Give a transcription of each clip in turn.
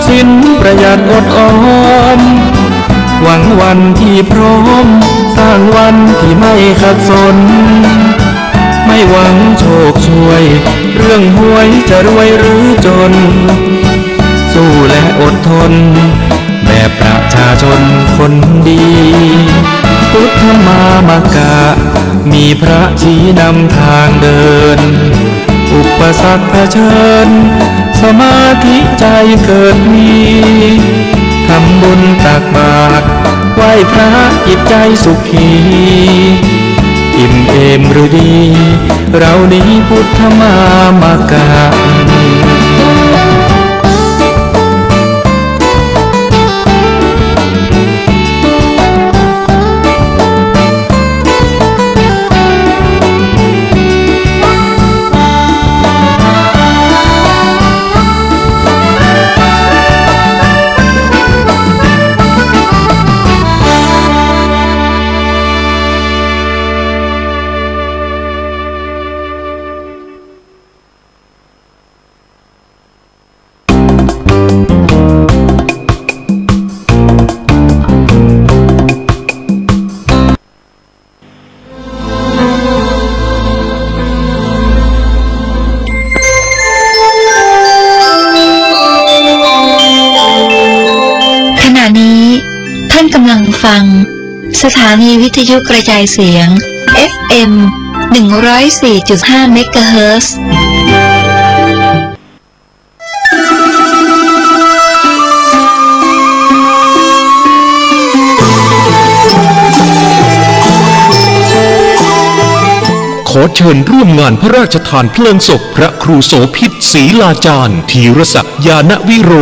สินประหยัดอดออมหวังวันที่พร้อมสร้างวันที่ไม่ขัดสนไม่หวังโชคช่วยเรื่องหวยจะรวยหรือจนสู้และอดทนแบบประชาชนคนดีพุทธมามกะมีพระชี้นำทางเดินอุปสรรคเผชิญสมาธิใจเกิดมีทำบุญตักบาตรไหว้พระจิตใจสุขีอิ่มเอมหรือดีเรานี้พุทธมามกะฟังสถานีวิทยุกระจายเสียง FM 104.5 เมกะเฮิรตซ์ขอเชิญร่วมงานพระราชทานเพลิงศพพระครูโสภิตศรีลาจารย์ธีรศักดิ์ยานวิโร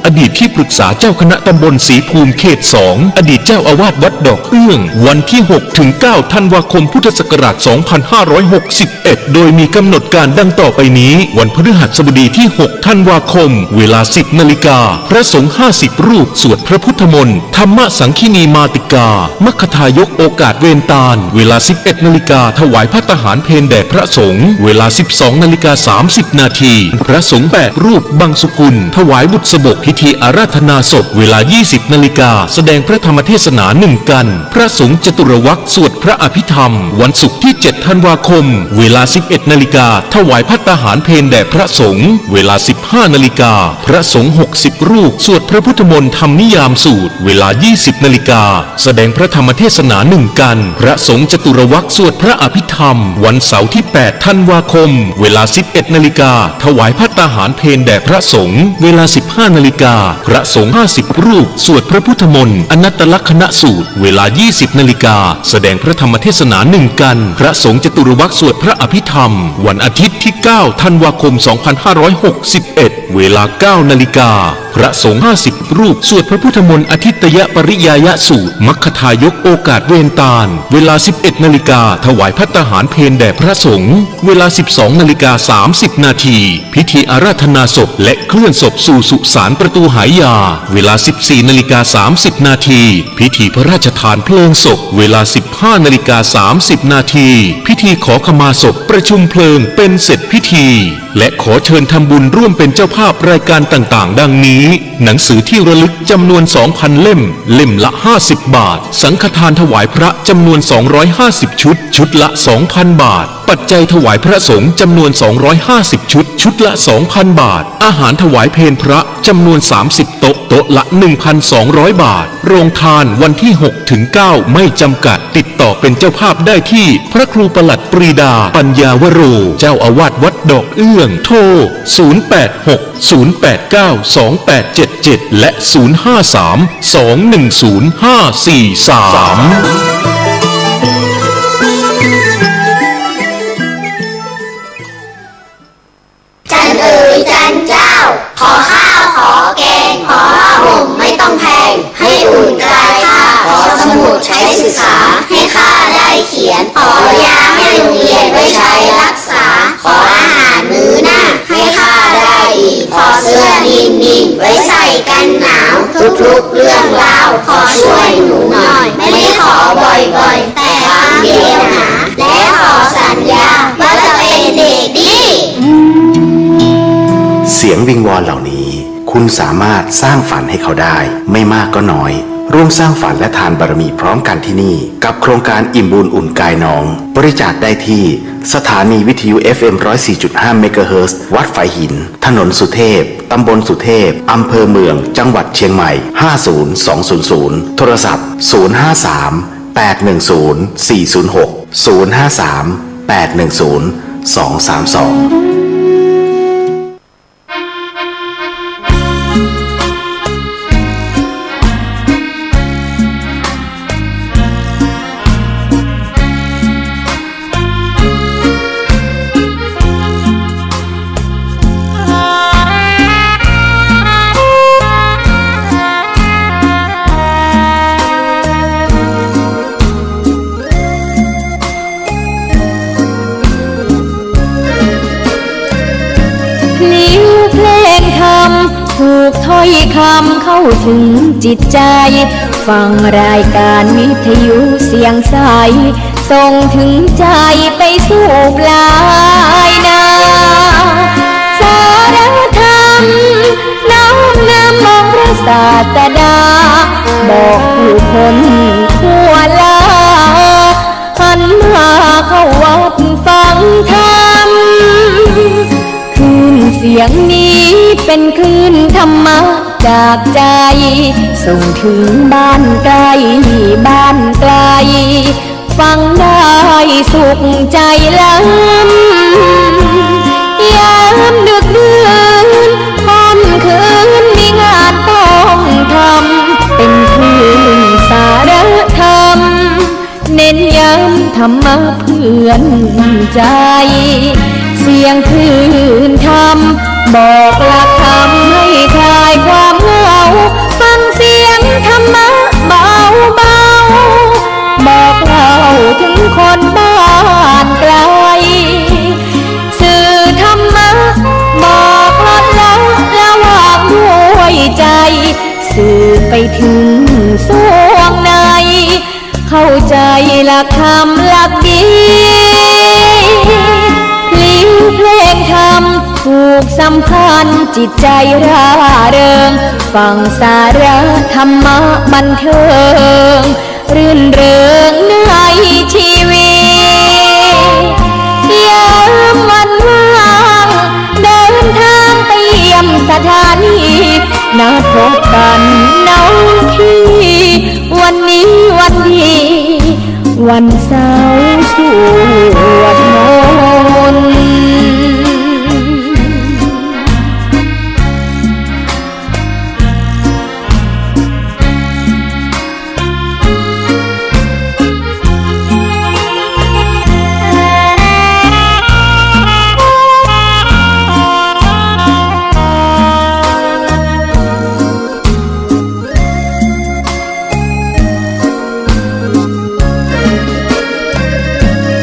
อดีตที่ปรึกษาเจ้าคณะตำบลศรีภูมิเขต 2อดีตเจ้าอาวาสวัดดอกเอื้องวันที่ 6-9 ธันวาคมพุทธศักราช 2561 โดยมีกำหนดการดังต่อไปนี้วันพฤหัสบดีที่ 6 ธันวาคมเวลา 10 นาฬิกาพระสงฆ์ 50 รูปสวดพระพุทธมนต์ธรรมสังคีนีมาติกามัคคทายกโอกาสเวรตาลเวลา 11 นาฬิกาถวายพระทหารเพลแด่พระสงฆ์เวลา 12:30 นาทีพระสงฆ์8รูปบังสุกุลถวายบุตรสบกพิธีอาราธนาศพเวลา 20 นาฬิกาแสดงพระธรรมเทศนา1กันพระสงฆ์จตุรวรรคสวดพระอภิธรรมวันศุกร์ที่ 7 ธันวาคมเวลา 11 นาฬิกาถวายพระทหารเพลแด่พระสงฆ์เวลา 15 นาฬิกาพระสงฆ์60 รูปสวดพระพุทธมนต์ธรรมนิยามสูตรเวลา 20 นาฬิกาแสดงพระธรรมเทศนา1กันพระสงฆ์จตุรวรรคสวดพระอภิธรรมวันเสาร์ที่ 8 ธันวาคมเวลา 11 นาฬิกาถวายพระทหารเพลแด่พระสงฆ์เวลา 15 นาฬิกาพระสงฆ์50 รูปสวดพระพุทธมนต์อนัตตลักษณสูตรเวลา 20 นาฬิกาแสดงพระธรรมเทศนา1กันพระสงฆ์จตุรวรรคสวดพระอภิธรรมวันอาทิตย์ที่ 9 ธันวาคม 2561 เวลา 9 นาฬิกาพระสงฆ์50 รูปสวดพระพุทธมนต์อทิตยปริยายสูตรมัคคทายกโอกาสเวรตาลเวลา 11 นาฬิกาถวายพระทหารเพลแด่พระสงฆ์เวลา 12:30 นาทีพิธีอาราธนาศพและเคลื่อนศพสู่สุสานประตูหายาเวลา 14:30 นาทีพิธีพระราชทานเพลิงศพเวลา 15:30 นาทีพิธีขอขมาศพประชุมเพลิงเป็นเสร็จพิธีและขอเชิญทำบุญร่วมเป็นเจ้าภาพรายการต่างๆดังนี้หนังสือที่ระลึกจำนวน 2,000 เล่มเล่มละ50 บาทสังฆทานถวายพระจำนวน250ชุดชุดละ 2,000 บาทปัจจัยถวายพระสงฆ์จำนวน250ชุดชุดละ 2,000 บาทอาหารถวายเพลพระจำนวน30โต๊ะโต๊ะละ 1,200 บาทโรงทานวันที่ 6-9 ไม่จำกัดติดต่อเป็นเจ้าภาพได้ที่พระครูปลัดปรีดาปัญญาวโรเจ้าอาวาสวัดดอกเอื้องโทร 086-089-2877 และ 053-210-543จันเอ๋ยจันเจ้าขอข้าวขอแกงขอผ้าห่มไม่ต้องแพงให้อุ่นกายข้าขอสมุดใช้ศึกษาให้ข้าได้เขียนขอยาให้โรงเรียนไว้ใช้รักษาขออาหารมื้อหน้าให้ข้าได้อีกขอเสื้อนิ่มๆไว้ใส่กันหนาวทุกๆเรื่องราวขอช่วยหนูหน่อยไม่ขอบ่อยๆแต่ครั้งเดียวนะและขอสัญญาว่าจะเป็นเด็กดีเสียงวิงวอนเหล่านี้คุณ คุณสามารถสร้างฝันให้เขาได้ไม่มากก็น้อยร่วมสร้างฝันและทานบารมีพร้อมกันที่นี่กับโครงการอิ่มบุญอุ่นกายน้องบริจาคได้ที่สถานีวิทยุ FM 104.5 เมกะเฮิรตซ์วัดฝายหินถนนสุเทพตำบลสุเทพอำเภอเมืองจังหวัดเชียงใหม่50200โทรศัพท์053-810-406 053-810-232ถูกถ้อยคำเข้าถึงจิตใจฟังรายการวิทยุเสียงใสส่งถึงใจไปสู่ปลายนาสารธรรมน้อมนำมองพระศาสดาบอกผู้คนทั่วลาหันมาเข้าวัดฟังธรรมคลื่นเสียงนี้เป็นคลื่นธรรมะจากใจส่งถึงบ้านไกลบ้านไกลฟังได้สุขใจล้ำยามดึกดื่นค่ำคืนมีงานต้องทำเป็นคลื่นสารธรรมเน้นย้ำธรรมะเพื่อนใจเสียงคลื่นธรรมบอกหลักธรรมให้คลายความเหงาฟังเสียงธรรมะเบาเบาบอกเล่าถึงคนบ้านไกลสื่อธรรมะบอกลดละระหว่างด้วยใจสื่อไปถึงสวงในเข้าใจหลักธรรมหลักดีลิ้นเพลงธรรมผูกสัมพันธ์จิตใจร่าเริงฟังสาระธรรมะบันเทิงรื่นเริงในชีวิตยามวันว่างเดินทางไปเยี่ยมสถานีนัดพบกันน้องพี่วันนี้วันดีวันเสาร์สวดมนต์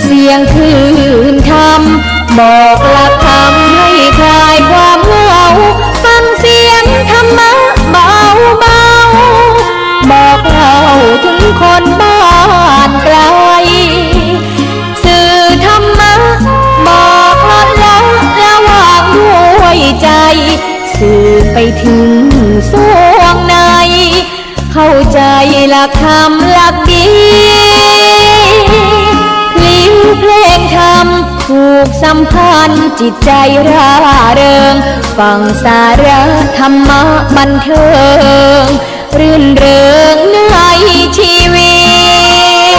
เสียงคลื่นธรรมบอกหลักธรรมให้คลายความเหงาฟังเสียงธรรมะเบาเบาบอกเล่าถึงคนบ้านไกลสื่อธรรมะบอกลดละระหว่างด้วยใจสื่อไปถึงสวงในเข้าใจหลักธรรมหลักดีเพลงธรรมผูกสัมพันธ์จิตใจร่าเริงฟังสาระธรรมะบันเทิงรื่นเริงในชีวิต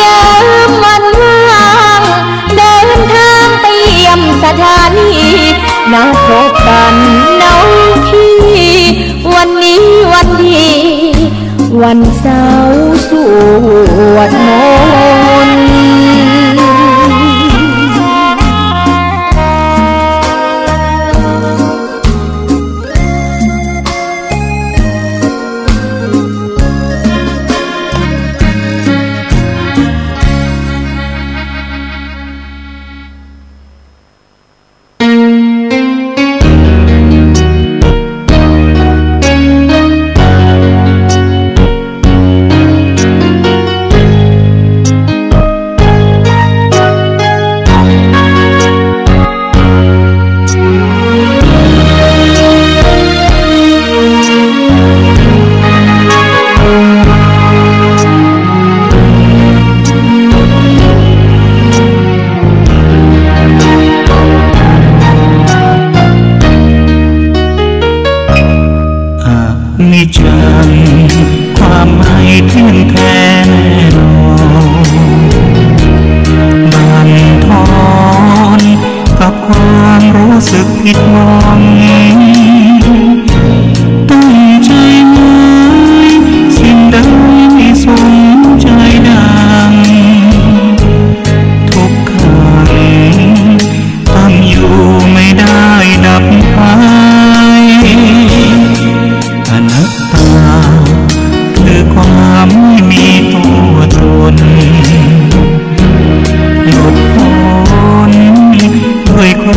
ยามวันว่างเดินทางไปเยี่ยมสถานีนัดพบกันน้องพี่วันนี้วันดีวันเสาร์สวดมนต์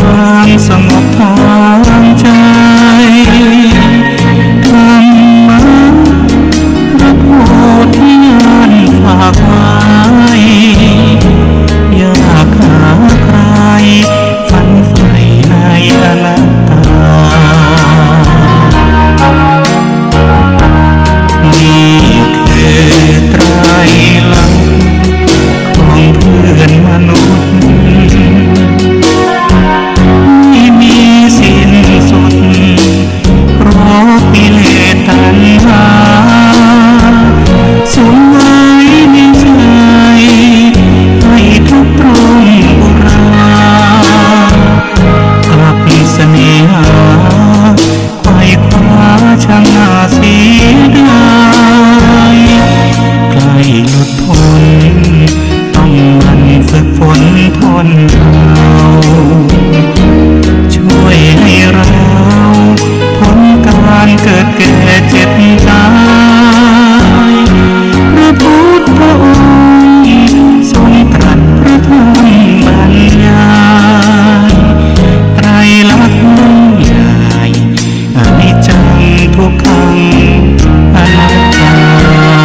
างสงบทางใจธรรมะพระโพธิญาณฝากไว้อยากหาใครฝันใฝ่ในอนัตตานี่คือไตรลักษณ์ของเพื่อนมนุษย์ไม่มีสิ้นสุดเพราะกิเลสตัณหาสุมไว้ในใจให้ทุกตรงอุรากลับเสน่หาไขว่คว้าช่างน่าเสียดายใกล้หลุดพ้นต้องหมั่นฝึกฝนทนเอาช่วยให้เราพ้นการเกิดแก่เจ็บตายพระพุทธองค์ทรงตรัสพระธรรมบรรยายไตรลักษณ์ยิ่งใหญ่อนิจจังทุกขังอนัตตา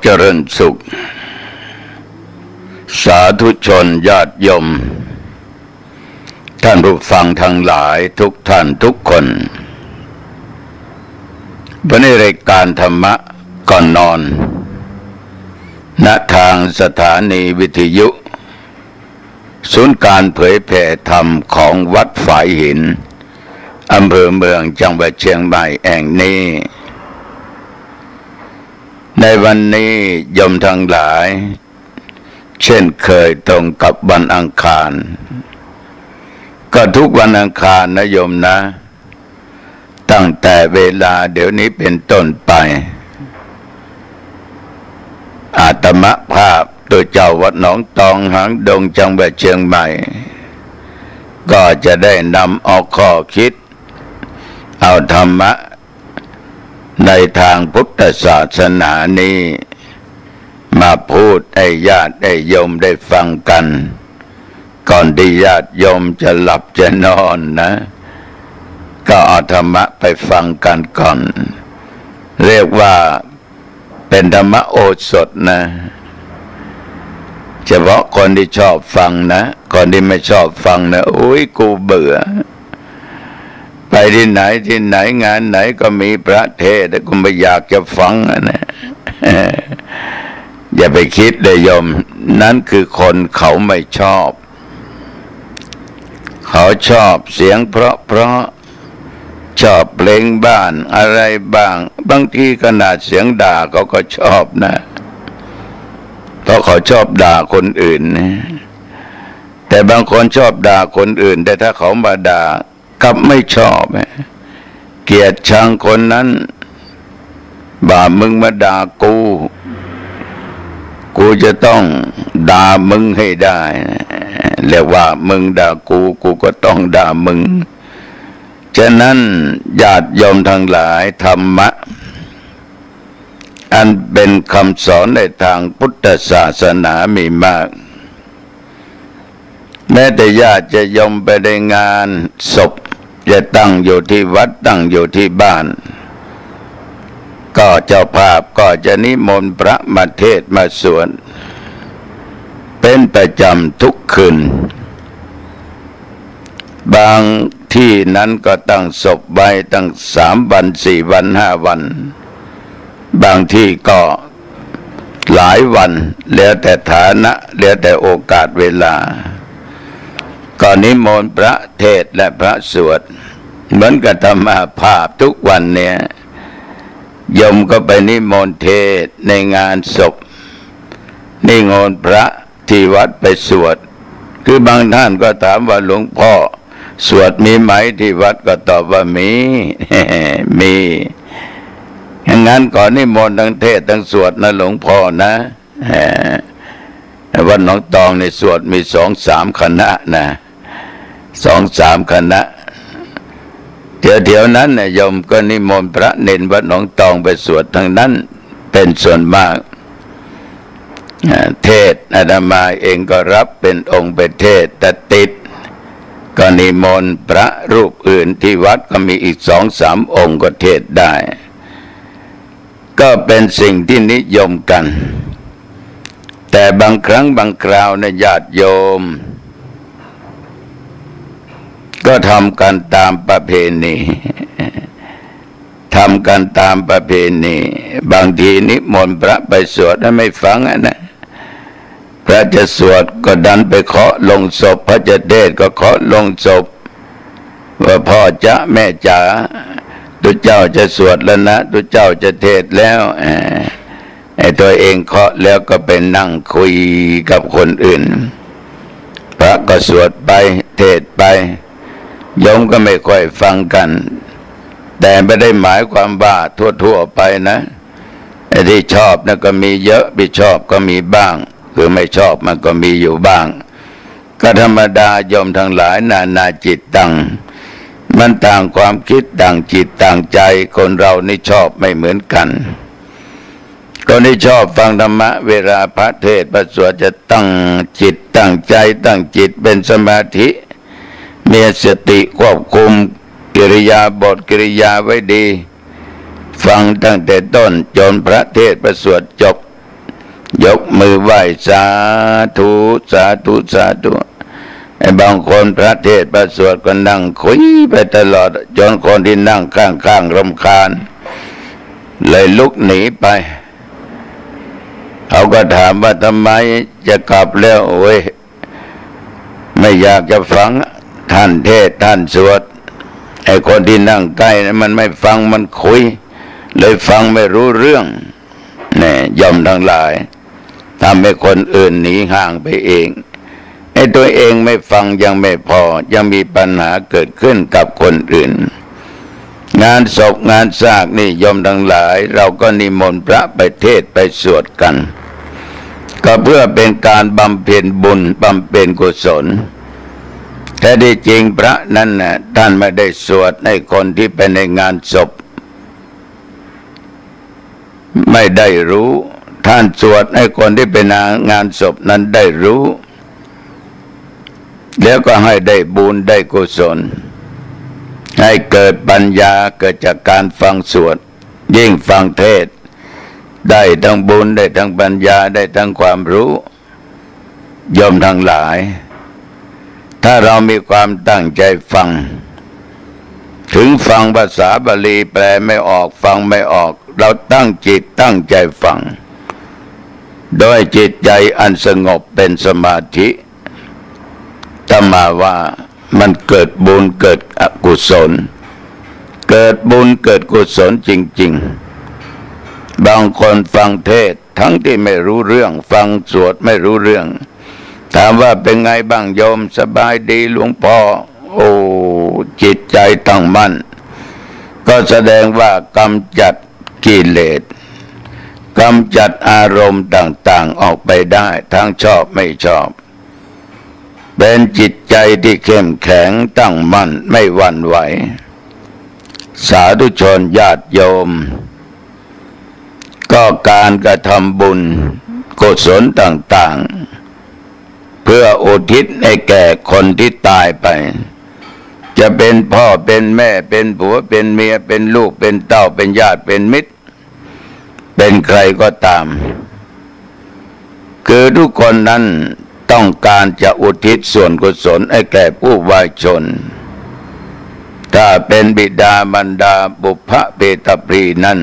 เจริญสุขสาธุชนญาติโยมท่านผู้ฟังทั้งหลายทุกท่านทุกคนวันนี้รายการธรรมะก่อนนอนณทางสถานีวิทยุศูนย์การเผยแผ่ธรรมของวัดฝายหินอำเภอเมืองจังหวัดเชียงใหม่แห่งนี้ในวันนี้โยมทั้งหลายเช่นเคยตรงกับวันอังคารก็ทุกวันอังคารนะโยมนะตั้งแต่เวลาเดี๋ยวนี้เป็นต้นไปอาตมภาพตัวเจ้าวัดหนองตองหางดงจังหวัดเชียงใหม่ก็จะได้นำเอาข้อคิดเอาธรรมะในทางพุทธศาสนานี้มาพูดให้ญาติให้โยมได้ฟังกันก่อนที่ญาติโยมจะหลับจะนอนนะก็เอาธรรมะไปฟังกันก่อนเรียกว่าเป็นธรรมโอสถนะเฉพาะคนที่ชอบฟังนะคนที่ไม่ชอบฟังนะโอ้ยกูเบื่อไปที่ไหนงานไหนก็มีพระเทศน์แต่กูไม่อยากจะฟังนะอย่าไปคิดเลยโยมนั่นคือคนเขาไม่ชอบ เขาชอบเสียงเพราะชอบเพลงบ้านอะไรบ้างบางทีขนาดเสียงด่าเขาก็ชอบนะเพราะเขาชอบด่าคนอื่นนะแต่บางคนชอบด่าคนอื่นแต่ถ้าเขามาด่ากลับไม่ชอบเกลียดชังคนนั้นบ่ามึงมาด่ากูจะต้องด่ามึงให้ได้เรียกว่ามึงด่ากูก็ต้องด่ามึงฉะนั้นญาติโยมทั้งหลายธรรมะอันเป็นคำสอนในทางพุทธศาสนามีมากแม้แต่ญาติจะโยมไปในงานศพจะตั้งอยู่ที่วัดตั้งอยู่ที่บ้านก็เจ้าภาพก็จะนิมนต์พระมาเทศน์มาสวดเป็นประจำทุกคืนบางที่นั้นก็ตั้งศพไว้ตั้ง3 วัน 4 วัน 5 วันบางที่ก็หลายวันแล้วแต่ฐานะแล้วแต่โอกาสเวลาก็นิมนต์พระเทศน์และพระสวดเหมือนกับธรรมภาพทุกวันเนี่ยโยมก็ไปนิมนต์เทศน์ในงานศพนิมนต์พระที่วัดไปสวดคือบางท่านก็ถามว่าหลวงพ่อสวดมีไหมที่วัดก็ตอบว่ามี มีอย่างนั้นก่อนนิมนต์ทั้งเทศน์ทั้งสวดนะหลวงพ่อนะวัดหนองตองในสวดมี2-3 คณะนะ2-3 คณะเดี๋ยวนั้นเนี่ยโยมก็นิมนต์พระเนนวัดหนองตองไปสวดทั้งนั้นเป็นส่วนมากเทศอาตมาเองก็รับเป็นองค์ไปเทศแต่ติดก็นิมนต์พระรูปอื่นที่วัดก็มีอีก2-3 องค์ก็เทศได้ก็เป็นสิ่งที่นิยมกันแต่บางครั้งบางคราวในญาติโยมก็ทำกันตามประเพณีทำกันตามประเพณีบางทีนิมนต์พระไปสวดแล้วไม่ฟังนะพระจะสวดก็ดันไปเคาะลงศพพระจะเทศน์ก็เคาะลงศพว่าพ่อจ๊ะแม่จ๋าตุเจ้าจะสวดแล้วนะตุเจ้าจะเทศน์แล้วไอ้ตัวเองเคาะแล้วก็ไปนั่งคุยกับคนอื่นพระก็สวดไปเทศน์ไปโยมก็ไม่ค่อยฟังกันแต่ไม่ได้หมายความว่าทั่วไปนะไอ้ที่ชอบนะก็มีเยอะไม่ชอบก็มีบ้างคือไม่ชอบมันก็มีอยู่บ้างก็ธรรมดาโยมทั้งหลายนาจิตตังมันต่างความคิดต่างจิตต่างใจคนเรานี่ชอบไม่เหมือนกันคนที่ชอบฟังธรรมะเวลาพระเทศน์พระสวดจะตั้งจิตตั้งใจตั้งจิตเป็นสมาธิมีสติควบคุมกิริยาบทกิริยาไว้ดีฟังตั้งแต่ต้นจนพระเทศน์พระสวดจบยกมือไหว้สาธุสาธุสาธุไอ้บางคนพระเทศน์พระสวดก็นั่งคุยไปตลอดจนคนที่นั่งข้างๆรำคาญเลยลุกหนีไปเขาก็ถามว่าทำไมจะกลับแล้วโอ้ยไม่อยากจะฟังท่านเทศน์ท่านสวดไอ้คนที่นั่งใกล้นั้นมันไม่ฟังมันคุยเลยฟังไม่รู้เรื่องนี่ยอมทั้งหลายทำให้คนอื่นหนีห่างไปเองไอ้ตัวเองไม่ฟังยังไม่พอยังมีปัญหาเกิดขึ้นกับคนอื่นงานศพงานซากนี่ยอมทั้งหลายเราก็นิมนต์พระไปเทศน์ไปสวดกันก็เพื่อเป็นการบำเพ็ญบุญบำเพ็ญกุศลแต่ที่จริงพระนั้นน่ะท่านไม่ได้สวดให้คนที่ไปในงานศพไม่ได้รู้ท่านสวดให้คนที่เป็นงานศพนั้นได้รู้แล้วก็ให้ได้บุญได้กุศลให้เกิดปัญญาเกิดจากการฟังสวดยิ่งฟังเทศน์ได้ทั้งบุญได้ทั้งปัญญาได้ทั้งความรู้โยมทั้งหลายถ้าเรามีความตั้งใจฟังถึงฟังภาษาบาลีแปลไม่ออกฟังไม่ออกเราตั้งจิตตั้งใจฟังโดยจิตใจอันสงบเป็นสมาธิธรรมาว่า มันเกิดบุญเกิดอกุศลเกิดบุญเกิดกุศลจริงๆบางคนฟังเทศทั้งที่ไม่รู้เรื่องฟังสวดไม่รู้เรื่องถามว่าเป็นไงบ้างโยมสบายดีหลวงพ่อโอ้จิตใจตั้งมั่นก็แสดงว่ากำจัดกิเลสกำจัดอารมณ์ต่างๆออกไปได้ทั้งชอบไม่ชอบเป็นจิตใจที่เข้มแข็งตั้งมั่นไม่หวั่นไหวสาธุชนญาติโยมก็การกระทำบุญกุศลต่างๆเพื่ออุทิศให้แก่คนที่ตายไปจะเป็นพ่อเป็นแม่เป็นผัวเป็นเมียเป็นลูกเป็นเต้าเป็นญาติเป็นมิตรเป็นใครก็ตามคือทุกคนนั้นต้องการจะอุทิศส่วนกุศลให้แก่ผู้วายชนถ้าเป็นบิดามารดาบุพเพตปรีนั้น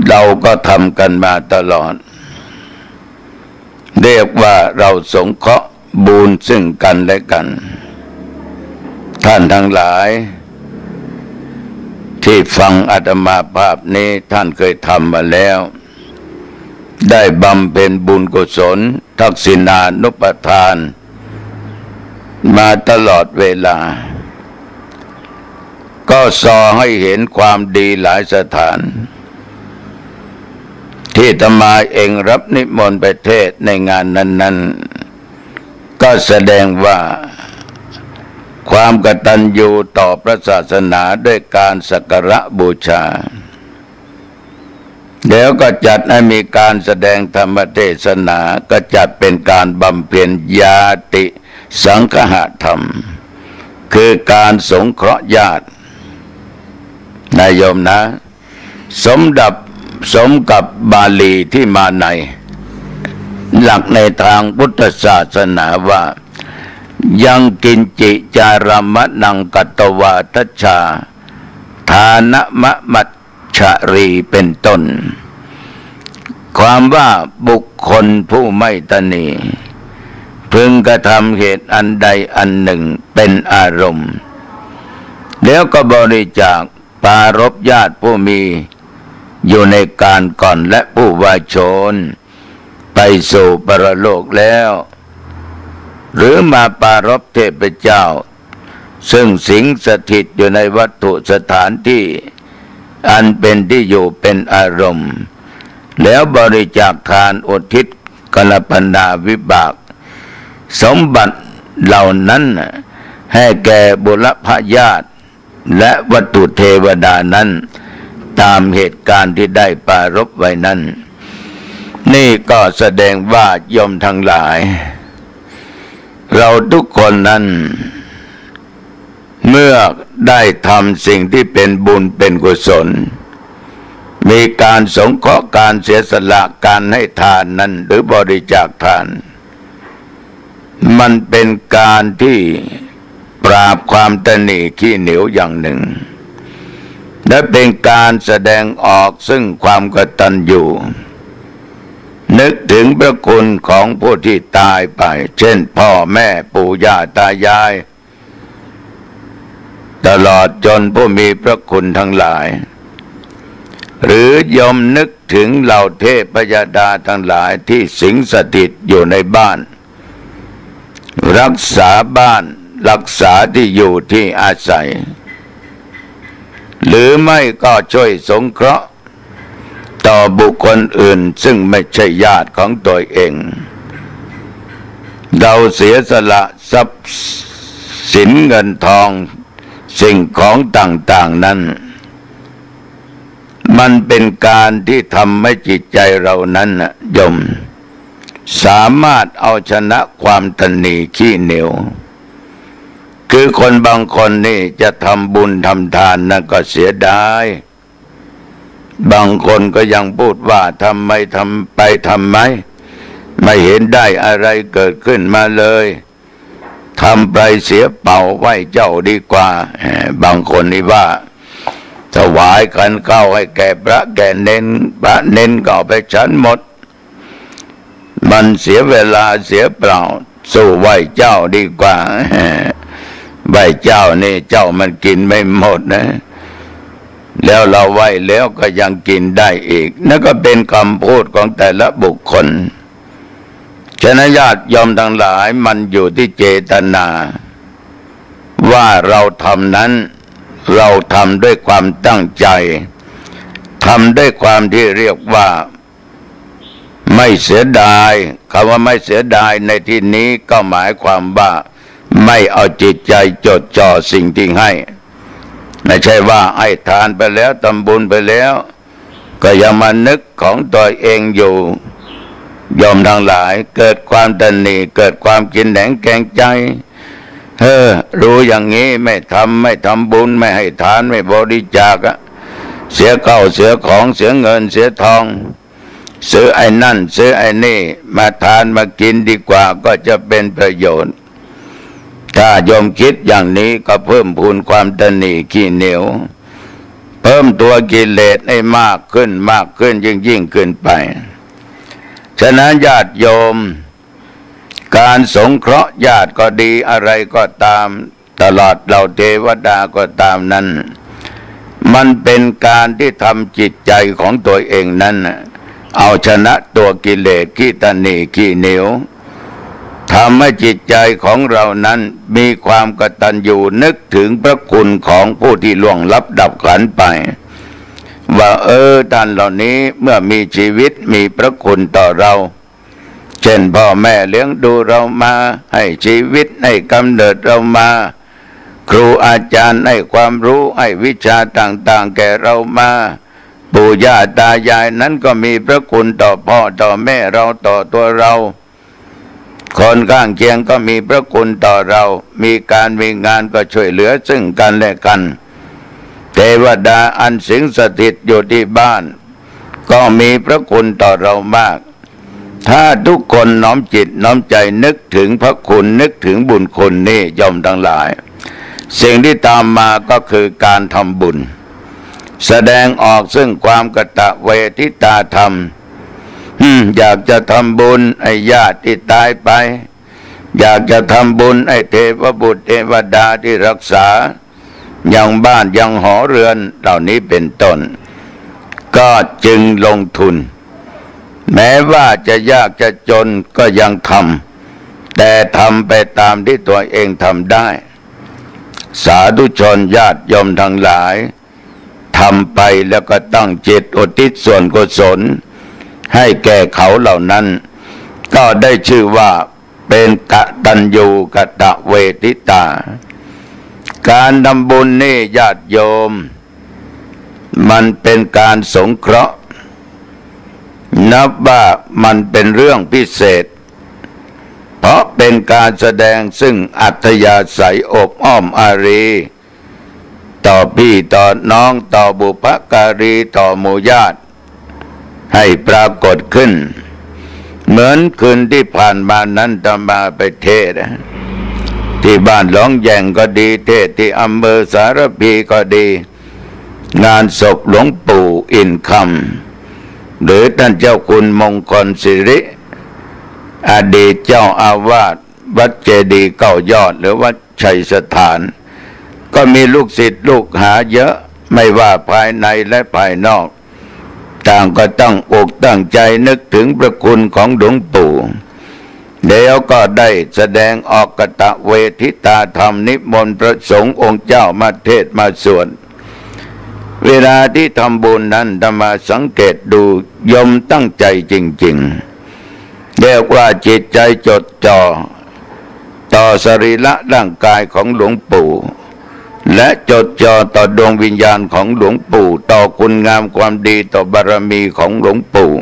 เราก็ทำกันมาตลอดเรียกว่าเราสงเคราะห์บุญซึ่งกันและกันท่านทั้งหลายที่ฟังอาตมาภาพนี้ท่านเคยทำมาแล้วได้บำเพ็ญบุญกุศลทักษิณานุปทานมาตลอดเวลาก็ส่อให้เห็นความดีหลายสถานที่อาตมาเองรับนิมนต์ไปเทศในงานนั้นๆก็แสดงว่าความกตัญญูต่อพระศาสนาด้วยการสักการะบูชาเดี๋ยวก็จัดให้มีการแสดงธรรมเทศนาก็จัดเป็นการบำเพ็ญญาติสังฆธรรมคือการสงเคราะห์ญาตินายโยมนะสมกับบาลีที่มาในหลักในทางพุทธศาสนาว่ายังกินจิจารมะนังกัตตวาทัชชาฐานะมะมัจฉรีเป็นต้นความว่าบุคคลผู้ไม่ตณีพึงกระทำเหตุอันใดอันหนึ่งเป็นอารมณ์แล้วก็บริจาคปรารภญาติผู้มีอยู่ในการก่อนและผู้วายชนไปสู่ปรโลกแล้วหรือมาปรารภเทพเจ้าซึ่งสิงสถิตอยู่ในวัตถุสถานที่อันเป็นที่อยู่เป็นอารมณ์แล้วบริจาคทานอุทิศกัลปนาวิบากสมบัติเหล่านั้นให้แก่บุรพญาติและวัตถุเทวดานั้นตามเหตุการณ์ที่ได้ปรารภไว้นั้นนี่ก็แสดงว่าโยมทั้งหลายเราทุกคนนั้นเมื่อได้ทำสิ่งที่เป็นบุญเป็นกุศลมีการสงเคราะห์การเสียสละการให้ทานนั้นหรือบริจาคทานมันเป็นการที่ปราบความตณีขี้เหนียวอย่างหนึ่งและเป็นการแสดงออกซึ่งความกตัญญูนึกถึงพระคุณของผู้ที่ตายไปเช่นพ่อแม่ปู่ย่าตายายตลอดจนผู้มีพระคุณทั้งหลายหรือยมนึกถึงเหล่าเทพยดาทั้งหลายที่สิงสถิตอยู่ในบ้านรักษาบ้านรักษาที่อยู่ที่อาศัยหรือไม่ก็ช่วยสงเคราะห์ต่อบุคคลอื่นซึ่งไม่ใช่ญาติของตัวเองเราเสียสละทรัพย์สินเงินทองสิ่งของต่างๆนั้นมันเป็นการที่ทำให้จิตใจเรานั้นยมสามารถเอาชนะความตนีขี้เหนียวคือคนบางคนนี่จะทำบุญทำทานนั่นก็เสียดายบางคนก็ยังพูดว่าทำไมทำไปทำไมไม่เห็นได้อะไรเกิดขึ้นมาเลยทำไปเสียเป่าไหว้เจ้าดีกว่าบางคนนี่ว่าถวายกันเข้าให้แก่พระแก่เน้นพระเน้นก็ไปฉันหมดมันเสียเวลาเสียเปล่าสู้ไหว้เจ้าดีกว่า ไหว้เจ้านี่เจ้ามันกินไม่หมดนะแล้วเราไหว้แล้วก็ยังกินได้อีกนั่นก็เป็นคำพูดของแต่ละบุคคลฉะนั้นญาติโยมทั้งหลายมันอยู่ที่เจตนาว่าเราทำนั้นเราทำด้วยความตั้งใจทำด้วยความที่เรียกว่าไม่เสียดายคำว่าไม่เสียดายในที่นี้ก็หมายความว่าไม่เอาจิตใจจดจ่อสิ่งที่ให้ไม่ใช่ว่าให้ทานไปแล้วทำบุญไปแล้วก็ยังมานึกของตัวเองอยู่โยมทั้งหลายเกิดความตนีเกิดความกินแหนงแกงใจรู้อย่างนี้ไม่ทำบุญไม่ให้ทานไม่บริจาคเสียข้าวเสียของเสียเงินเสียทองซื้อไอ้นั่นซื้อไอ้นี่มาทานมากินดีกว่าก็จะเป็นประโยชน์ถ้าโยมคิดอย่างนี้ก็เพิ่มพูนความตนีขี้เหนียวเพิ่มตัวกิเลสให้มากขึ้นยิ่งขึ้นไปฉะนั้นญาติโยมการสงเคราะห์ญาติก็ดีอะไรก็ตามตลอดเหล่าเทวดาก็ตามนั้นมันเป็นการที่ทำจิตใจของตัวเองนั้นเอาชนะตัวกิเลสขี้ตนีขี้เหนียวทำให้จิตใจของเรานั้นมีความกตัญญูนึกถึงพระคุณของผู้ที่ล่วงลับดับขันไปว่าท่านเหล่านี้เมื่อมีชีวิตมีพระคุณต่อเราเช่นพ่อแม่เลี้ยงดูเรามาให้ชีวิตให้กำเนิดเรามาครูอาจารย์ให้ความรู้ให้วิชาต่างๆแก่เรามาปู่ย่าตายายนั้นก็มีพระคุณต่อพ่อต่อแม่เราต่อตัวเราคนข้างเคียงก็มีพระคุณต่อเรามีการมีงานก็ช่วยเหลือซึ่งกันและกันเทวดาอันสิงสถิตอยู่ที่บ้านก็มีพระคุณต่อเรามากถ้าทุกคนน้อมจิตน้อมใจนึกถึงพระคุณนึกถึงบุญคุณนี่ย่อมทั้งหลายสิ่งที่ตามมาก็คือการทำบุญแสดงออกซึ่งความกตเวทิตาธรรมอยากจะทำบุญไอ้ญาติที่ตายไปอยากจะทำบุญไอ้เทพบุตรเทวดาที่รักษายังบ้านยังหอเรือนเหล่านี้เป็นต้นก็จึงลงทุนแม้ว่าจะยากจะจนก็ยังทำแต่ทำไปตามที่ตัวเองทำได้สาธุชนญาติโยมทั้งหลายทำไปแล้วก็ตั้งจิตอุทิศส่วนกุศลให้แก่เขาเหล่านั้นก็ได้ชื่อว่าเป็นกตัญญูกตเวทิตาการทำบุญนี่ญาติโยมมันเป็นการสงเคราะห์นับว่ามันเป็นเรื่องพิเศษเพราะเป็นการแสดงซึ่งอัธยาศัยอบอ้อมอารีต่อพี่ต่อน้องต่อบุพการีต่อหมู่ญาติให้ปรากฏขึ้นเหมือนคืนที่ผ่านมานั้นตมาไปเทศที่บ้านหลวงแยงก็ดีเทศที่อำเภอสารพีก็ดีงานศพหลวงปู่อินคำหรือท่านเจ้าคุณมงคลสิริอดีตเจ้าอาวาสวัดเจดีย์เก้ายอดหรือวัดชัยสถานก็มีลูกศิษย์ลูกหาเยอะไม่ว่าภายในและภายนอกต่างก็ตั้งอกตั้งใจนึกถึงพระคุณของหลวงปู่แล้วก็ได้แสดงออกกตเวทิตาธรรมนิมนต์พระสงฆ์องค์เจ้ามาเทศน์มาสวดเวลาที่ทำบุญนั้นธรรมาสังเกตดูยมตั้งใจจริงๆเรียกว่าจิตใจจดจ่อต่อสรีระร่างกายของหลวงปู่และจดจ่อต่อดวงวิญญาณของหลวงปู่ต่อคุณงามความดีต่อบารมีของหลวงปู่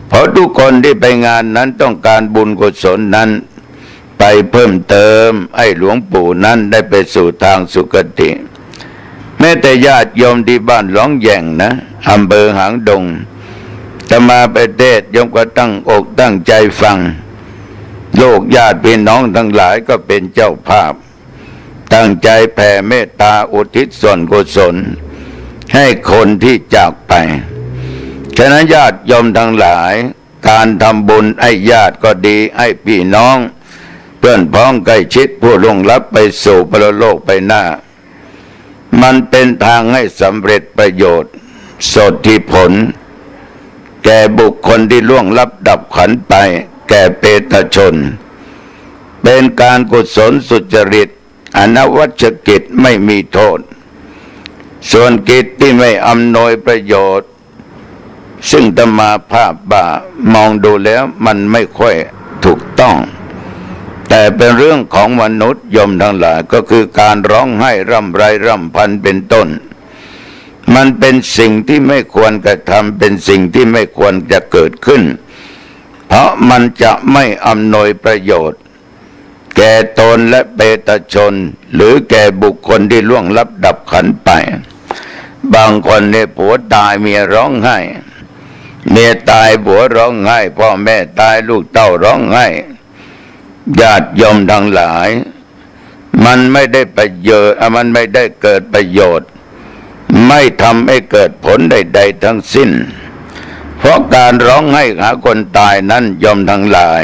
เพราะทุกคนที่ไปงานนั้นต้องการบุญกุศลนั้นไปเพิ่มเติมให้หลวงปู่นั้นได้ไปสู่ทางสุคติแม้แต่ญาติโยมที่บ้านหลวงแยงนะอำเภอหางดงจะมาไปเทศน์โยมก็ตั้งอกตั้งใจฟังโลกญาติพี่น้องทั้งหลายก็เป็นเจ้าภาพตั้งใจแผ่เมตตาอุทิศส่วนกุศลให้คนที่จากไปฉะนั้นญาติโยมทั้งหลายการทำบุญให้ญาติก็ดีให้พี่น้อง พื่อนพ้องใกล้ชิดผู้ล่วงลับไปสู่ปรโลกไปหน้ามันเป็นทางให้สำเร็จประโยชน์โสติผลแก่บุคคลที่ล่วงลับดับขันไปแก่เปตชนเป็นการกุศลสุจริตอนวัชกิจไม่มีโทษส่วนกิจที่ไม่อำนวยประโยชน์ซึ่งตมาภาพบ่ามองดูแล้วมันไม่ค่อยถูกต้องแต่เป็นเรื่องของมนุษย์ยมทั้งหลายก็คือการร้องไห้ร่ำไรร่ำพันเป็นต้นมันเป็นสิ่งที่ไม่ควรกระทำเป็นสิ่งที่ไม่ควรจะเกิดขึ้นเพราะมันจะไม่อำนวยประโยชน์แก่ตนและเปตชนหรือแก่บุคคลที่ล่วงลับดับขันไปบางคนเนี่ยผัวตายเมียร้องไห้เมียตายผัวร้องไห้พ่อแม่ตายลูกเต้าร้องไห้ญาติโยมทั้งหลายมันไม่ได้ประโยชน์มันไม่ได้เกิดประโยชน์ไม่ทำให้เกิดผลใดๆทั้งสิ้นเพราะการร้องไห้หาคนตายนั้นโยมทั้งหลาย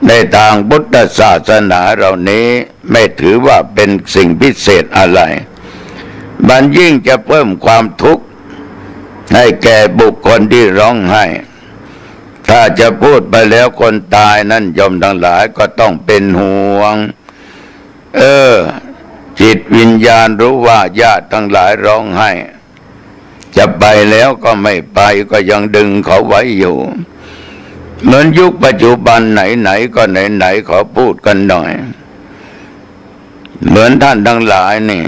ในทางพุทธศาสนาเรานี้ไม่ถือว่าเป็นสิ่งพิเศษอะไรมันยิ่งจะเพิ่มความทุกข์ให้แก่บุคคลที่ร้องไห้ถ้าจะพูดไปแล้วคนตายนั้นโยมทั้งหลายก็ต้องเป็นห่วงจิตวิญญาณรู้ว่าญาติทั้งหลายร้องไห้จะไปแล้วก็ไม่ไปก็ยังดึงเขาไว้อยู่เหมือนยุคปัจจุบันไหนๆก็ไหนๆขอพูดกันหน่อยเหมือนท่านทั้งหลายนี่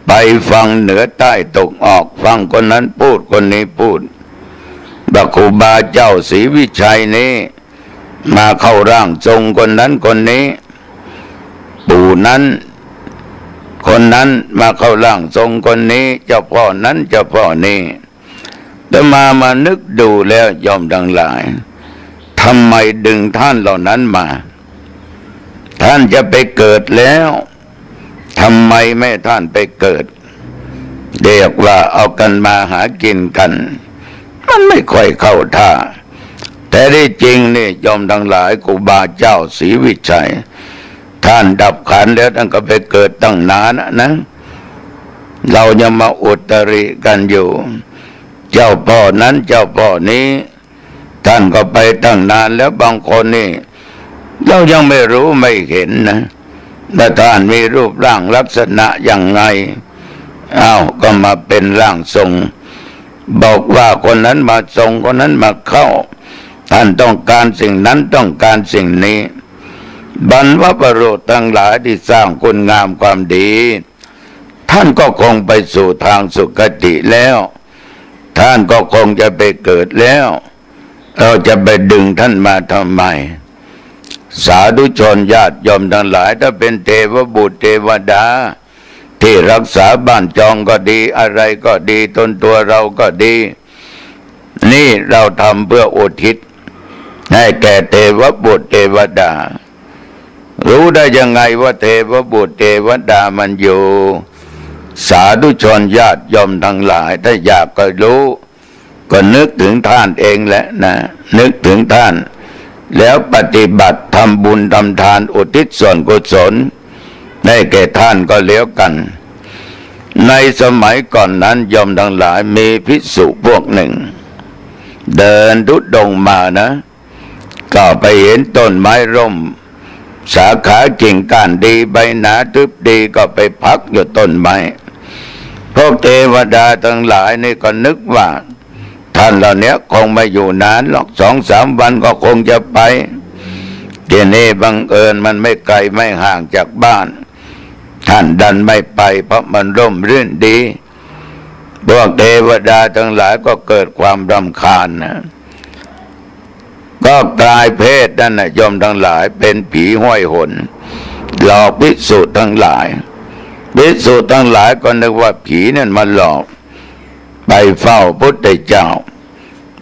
ไปฟังเหนือใต้ตกออกฟังคนนั้นพูดคนนี้พูดบักครูบาเจ้าศรีวิชัยนี้มาเข้าร่างทรงคนนั้นคนนี้ปู่นั้นคนนั้นมาเข้าร่างทรงคนนี้เจ้าพ่อนั้นเจ้าพ่อนี้แต่มานึกดูแล้วยอมทั้งหลายทำไมดึงท่านเหล่านั้นมาท่านจะไปเกิดแล้วทำไมไม่ท่านไปเกิดเรียกว่าเอากันมาหากินกันมันไม่ค่อยเข้าท่าแต่ที่จริงนี่ยอมทั้งหลายครูบาเจ้าศรีวิชัยท่านดับขันแล้วท่านก็ไปเกิดตั้งนานนะเรายังมาอุตริกันอยู่เจ้าพ่อนั้นเจ้าพ่อนี้ท่านก็ไปตั้งนานแล้วบางคนนี่เรายังไม่รู้ไม่เห็นนะว่าท่านมีรูปร่างลักษณะอย่างไงก็มาเป็นร่างทรงบอกว่าคนนั้นมาทรงคนนั้นมาเข้าท่านต้องการสิ่งนั้นต้องการสิ่งนี้บรรพบุรุษทั้งหลายที่สร้างคุณงามความดีท่านก็คงไปสู่ทางสุคติแล้วท่านก็คงจะไปเกิดแล้วเราจะไปดึงท่านมาทำไมสาธุชนญาติโยมทั้งหลายถ้าเป็นเทวบุตรเทวดาที่รักษาบ้านจองก็ดีอะไรก็ดีตนตัวเราก็ดีนี่เราทำเพื่ออุทิศให้แก่เทวบุตรเทวดารู้ได้ยังไงว่าเทวบุตรเทวดามันอยู่สาธุชนญาติโยมทั้งหลายถ้าอยากก็รู้ก็นึกถึงท่านเองแหละนะนึกถึงท่านแล้วปฏิบัติทำบุญทำทานอุทิศส่วนกุศลได้แก่ท่านก็แล้วกันในสมัยก่อนนั้นโยมทั้งหลายมีภิกษุพวกหนึ่งเดินทุดงมานะก็ไปเห็นต้นไม้ร่มสาขากิ่งก้านดีใบหนาทึบดีก็ไปพักอยู่ต้นไม้พวกเทวดาทั้งหลายนี่ก็นึกว่าท่านเหล่านี้คงไม่อยู่นานหรอก2-3 วันก็คงจะไปทีนี้บังเอิญมันไม่ไกลไม่ห่างจากบ้านท่านดันไม่ไปเพราะมันร่มรื่นดีพวกเทวดาทั้งหลายก็เกิดความรำคาญนะก็กลายเพศนั่นนะโยมทั้งหลายเป็นผีห้อยหนหลอกภิกษุทั้งหลายภิกษุทั้งหลายก็นึกว่าผีนั่นมาหลอกไปเฝ้าพุทธเจ้า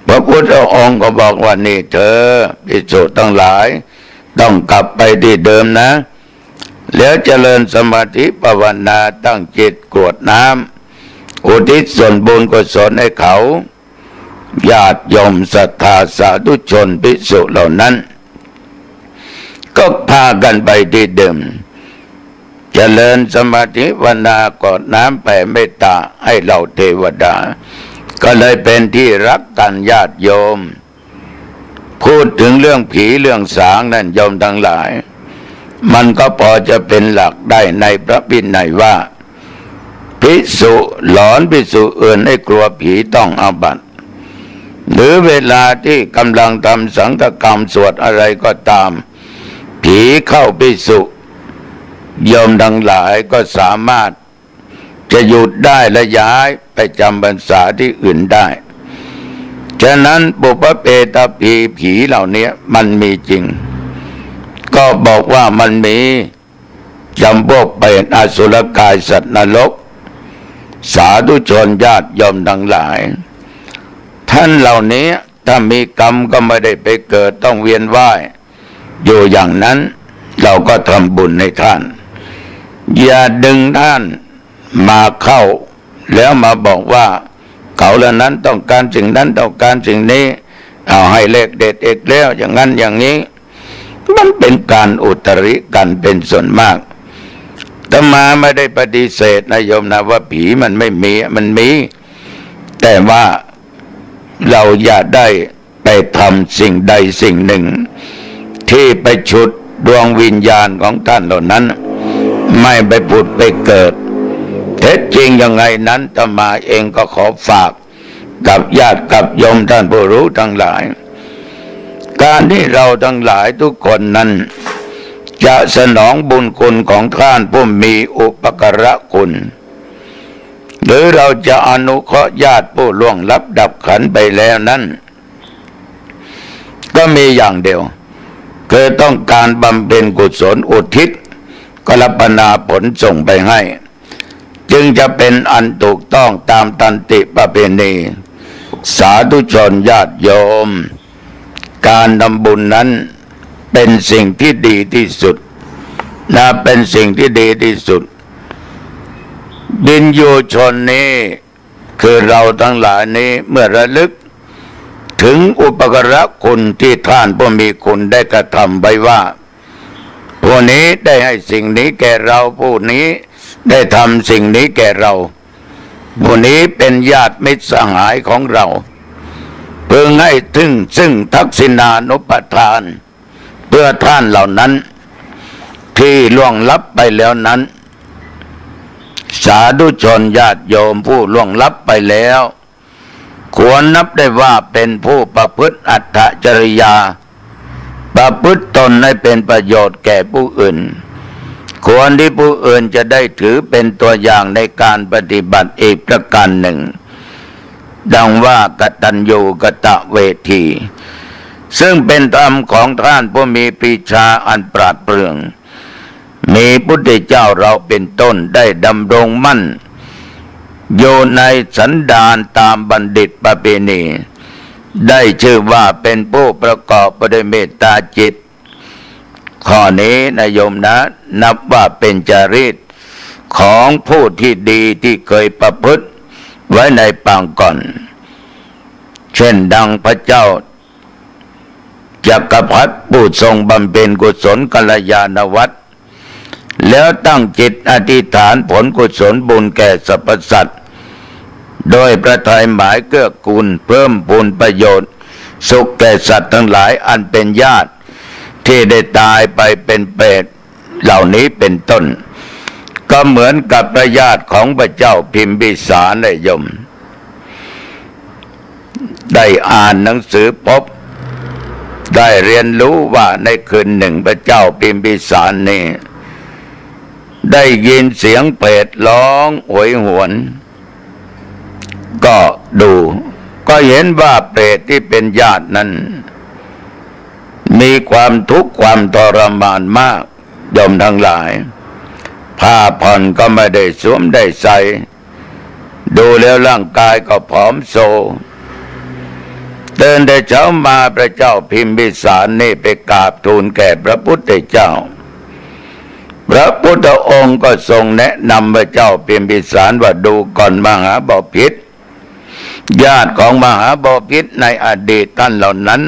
พระพุทธองค์ก็บอกว่านี่เธอภิกษุทั้งหลายต้องกลับไปที่เดิมนะแล้วเจริญสมาธิภาวนาตั้งจิตกรวดน้ำอุทิศส่วนบุญกุศลให้เขาญาติโยมศรัทธาสาธุชนภิกษุเหล่านั้น ก็พากันไปที่เดิมเจริญสมาธิภาวนากอดน้ำแผ่เมตตาให้เราเทวดาก็เลยเป็นที่รักกันญาติโยมพูดถึงเรื่องผีเรื่องสางนั่นโยมทั้งหลายมันก็พอจะเป็นหลักได้ในพระวินัยว่าภิกษุหลอนภิกษุอื่นให้กลัวผีต้องอาบัติหรือเวลาที่กำลังทำสังฆกรรมสวดอะไรก็ตามผีเข้าภิกษุโยมทั้งหลายก็สามารถจะหยุดได้และย้ายไปจำพรรษาที่อื่นได้ฉะนั้นปุพเพตผีเหล่านี้มันมีจริงก็บอกว่ามันมีจำพวกเป็นอสุรกายสัตว์นรกสาธุชนญาติโยมทั้งหลายท่านเหล่านี้ถ้ามีกรรมก็ไม่ได้ไปเกิดต้องเวียนว่ายอยู่อย่างนั้นเราก็ทำบุญให้ท่านอย่าดึงท่านมาเข้าแล้วมาบอกว่าเขาเหล่านั้นต้องการสิ่งนั้นต้องการสิ่งนี้เอาให้เลขเด็ดเอกแล้วอย่างนั้นอย่างนี้มันเป็นการอุตริกันเป็นส่วนมากแต่มาไม่ได้ปฏิเสธนะโยมนะว่าผีมันไม่มีมันมีแต่ว่าเราอย่าได้ไปทำสิ่งใดสิ่งหนึ่งที่ไปฉุดดวงวิญญาณของท่านเหล่านั้นไม่ไปผุดไปเกิดเท็จจริงยังไงนั้นอาตมาเองก็ขอฝากกับญาติกับโยมท่านผู้รู้ทั้งหลายการที่เราทั้งหลายทุกคนนั้นจะสนองบุญคุณของท่านผู้มีอุปการะคุณหรือเราจะอนุเคราะห์ญาติผู้ล่วงลับดับขันไปแล้วนั้นก็มีอย่างเดียวคือต้องการบำเพ็ญกุศลอุทิศกรปนาผลส่งไปให้จึงจะเป็นอันถูกต้องตามตันติประเพณีสาธุชนญาติโยมการทำบุญนั้นเป็นสิ่งที่ดีที่สุดนะเป็นสิ่งที่ดีที่สุดวิญโยชนนี้คือเราทั้งหลายนี้เมื่อระลึกถึงอุปการะคุณที่ท่านผู้มีคุณได้กระทำไว้ว่าผู้นี้ได้ให้สิ่งนี้แก่เราผู้นี้ได้ทำสิ่งนี้แก่เราผู้นี้เป็นญาติมิตรสหายของเราเพื่อให้ถึงซึ่งทักษิณานุปทานเพื่อท่านเหล่านั้นที่ล่วงลับไปแล้วนั้นสาธุชนญาติโยมผู้ล่วงลับไปแล้วควรนับได้ว่าเป็นผู้ประพฤติอัตถจริยาประพฤติตนให้เป็นประโยชน์แก่ผู้อื่นควรที่ผู้อื่นจะได้ถือเป็นตัวอย่างในการปฏิบัติอีกประการหนึ่งดังว่ากตัญญูกตเวทีซึ่งเป็นธรรมของท่านผู้มีปรีชาอันปราดเปรื่องมีพุทธเจ้าเราเป็นต้นได้ดำรงมั่นอยู่ในสันดานตามบัณฑิตประเพณีได้ชื่อว่าเป็นผู้ประกอบไปด้วยเมตตาจิตข้อนี้นะโยมนะนับว่าเป็นจริตของผู้ที่ดีที่เคยประพฤติไว้ในปางก่อนเช่นดังพระเจ้าจักรพรรดิผู้ทรงบำเพ็ญกุศลกัลยาณวัตรแล้วตั้งจิตอธิษฐานผลกุศลบุญแก่สรรพสัตว์โดยพระทัยหมายเกื้อกูลเพิ่มพูนประโยชน์สุขแก่สัตว์ทั้งหลายอันเป็นญาติที่ได้ตายไปเป็นเปรตเหล่านี้เป็นต้นก็เหมือนกับพระญาติของพระเจ้าพิมพิสารได้ยมได้อ่านหนังสือพบได้เรียนรู้ว่าในคืนหนึ่งพระเจ้าพิมพิสารนี่ได้ยินเสียงเปรตร้องโหยหวนก็ดูก็เห็นว่าเปรตที่เป็นญาตินั้นมีความทุกข์ความทรมานมากโยมทั้งหลายผ้าผ่อนก็ไม่ได้สวมได้ใส่ดูแล้วร่างกายก็ผอมโซตื่นแต่เช้ามาพระเจ้าพิมพิสารนี่ไปกราบทูลแก่พระพุทธเจ้าพระพุทธองค์ก็ทรงแนะนำพระเจ้าพิมพิสารว่าดูก่อนมหาบพิตรญาติของมหาบพิตรในอดีตท่านเหล่านั้น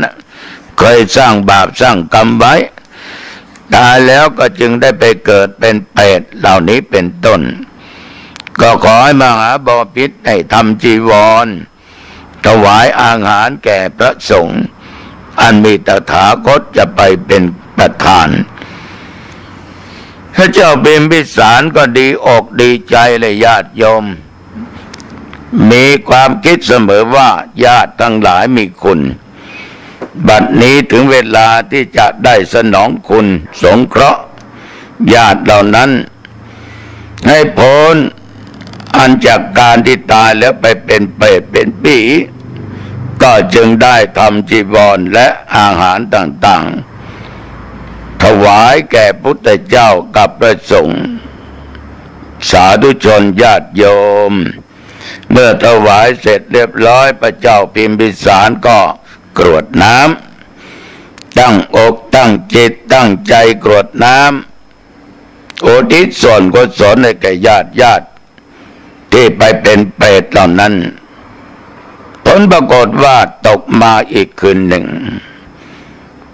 เคยสร้างบาปสร้างกรรมไว้ ตายแล้วก็จึงได้ไปเกิดเป็นเปรตเหล่านี้เป็นต้นก็ขอให้มหาบพิตรให้ทำจีวรถวายอาหารแก่พระสงฆ์อันมีตถาคตจะไปเป็นประธานพระเจ้าพิมพิสารก็ดีอกดีใจเลยญาติโยมมีความคิดเสมอว่าญาติทั้งหลายมีคุณบัดนี้ถึงเวลาที่จะได้สนองคุณสงเคราะห์ญาติเหล่านั้นให้พ้นอันจากการที่ตายแล้วไปเป็นเปรตเป็นผีก็จึงได้ทำจีวรและอาหารต่างๆถวายแก่พุทธเจ้ากับพระสงฆ์สาธุชนญาติโยมเมื่อถวายเสร็จเรียบร้อยพระเจ้าพิมพิสารก็กรวดน้ำตั้งอกตั้งจิตตั้งใจกรวดน้ำอุทิศส่วนกุศลให้แก่ญาติที่ไปเป็นเปรตเหล่านั้นผลปรากฏว่าตกมาอีกคืนหนึ่ง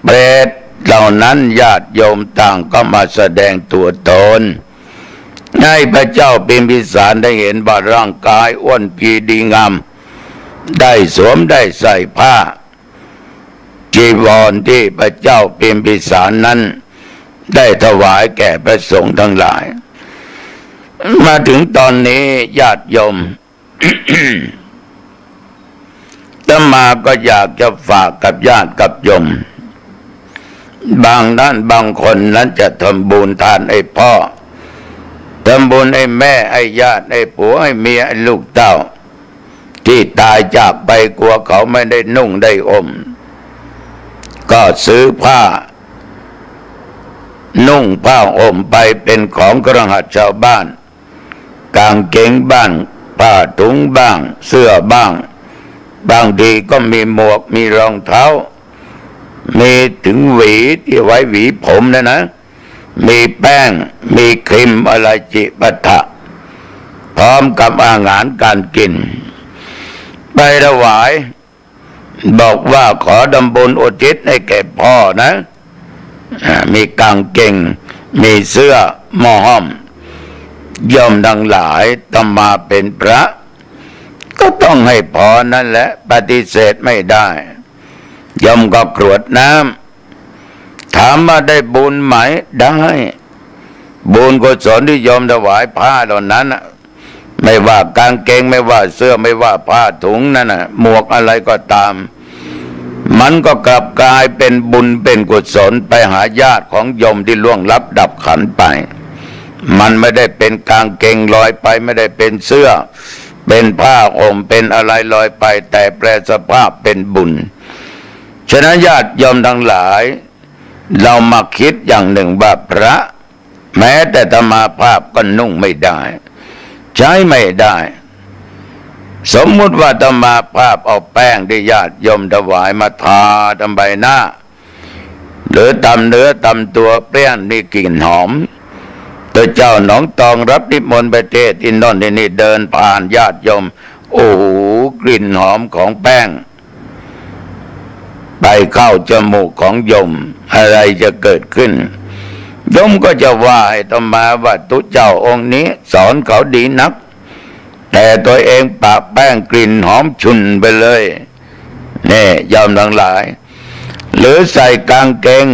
เปรตเหล่านั้นญาติโยมต่างก็มาแสดงตัวตนให้พระเจ้าพิมพิสารได้เห็นว่าร่างกายอ้วนพีดีงามได้สวมได้ใส่ผ้าจีวรที่พระเจ้าพิมพิสารนั้นได้ถวายแก่พระสงฆ์ทั้งหลายมาถึงตอนนี้ญาติโยม อาตมาก็อยากจะฝากกับญาติกับโยมบางท่านบางคนนั้นจะทำบุญทานให้พ่อทำบุญให้แม่ให้ญาติให้ผัวให้เมียให้ลูกเต้าที่ตายจากไปกลัวเขาไม่ได้นุ่งได้ห่มก็ซื้อผ้านุ่งผ้าห่มไปเป็นของกระหัตชาวบ้านกางเกงบ้างผ้าถุงบ้างเสื้อบ้างบางทีก็มีหมวกมีรองเท้ามีถึงหวีที่ไว้หวีผมนะมีแป้งมีครีมอะไรจิปาถะพร้อมกับอาหารการกินไปถวายบอกว่าขอดำบุญอุทิศให้แก่พ่อนะมีกางเกงมีเสื้อหม้อห้อมโยมทั้งหลายต้องมาเป็นพระก็ต้องให้พรนั่นแหละปฏิเสธไม่ได้โยมก็กรวดน้ำถามว่าได้บุญไหมได้บุญกุศลที่โยมถวายผ้าเหล่านั้นไม่ว่ากางเกงไม่ว่าเสื้อไม่ว่าผ้าถุงนั่นน่ะหมวกอะไรก็ตามมันก็กลับกลายเป็นบุญเป็นกุศลไปหาญาติของโยมที่ล่วงลับดับขันไปมันไม่ได้เป็นกางเกงลอยไปไม่ได้เป็นเสื้อเป็นผ้าห่มเป็นอะไรลอยไปแต่แปลสภาพเป็นบุญฉะนั้นญาติโยมทั้งหลายเรามาคิดอย่างหนึ่งว่าพระแม้แต่ธรรมาภาพก็นุ่งไม่ได้ใช้ไม่ได้สมมุติว่าธรรมาภาพเอาแป้งที่ญาติโยมถวายมาทาทำใบหน้าหรือตำเนื้อตำตัวเปรี้ยนมีกลิ่นหอมตัวเจ้าหนองตองรับนิมนต์ไปเทศน์ที่โน่นที่นี่เดินผ่านญาติโยมโอ้โหกลิ่นหอมของแป้งไปเข้าจมูกของโยมอะไรจะเกิดขึ้นโยมก็จะว่าให้ธรรมาว่าตุเจ้าองค์นี้สอนเขาดีนักแต่ตัวเองปะแป้งกลิ่นหอมฉุนไปเลยนี่โยมทั้งหลายหรือใส่กางเกง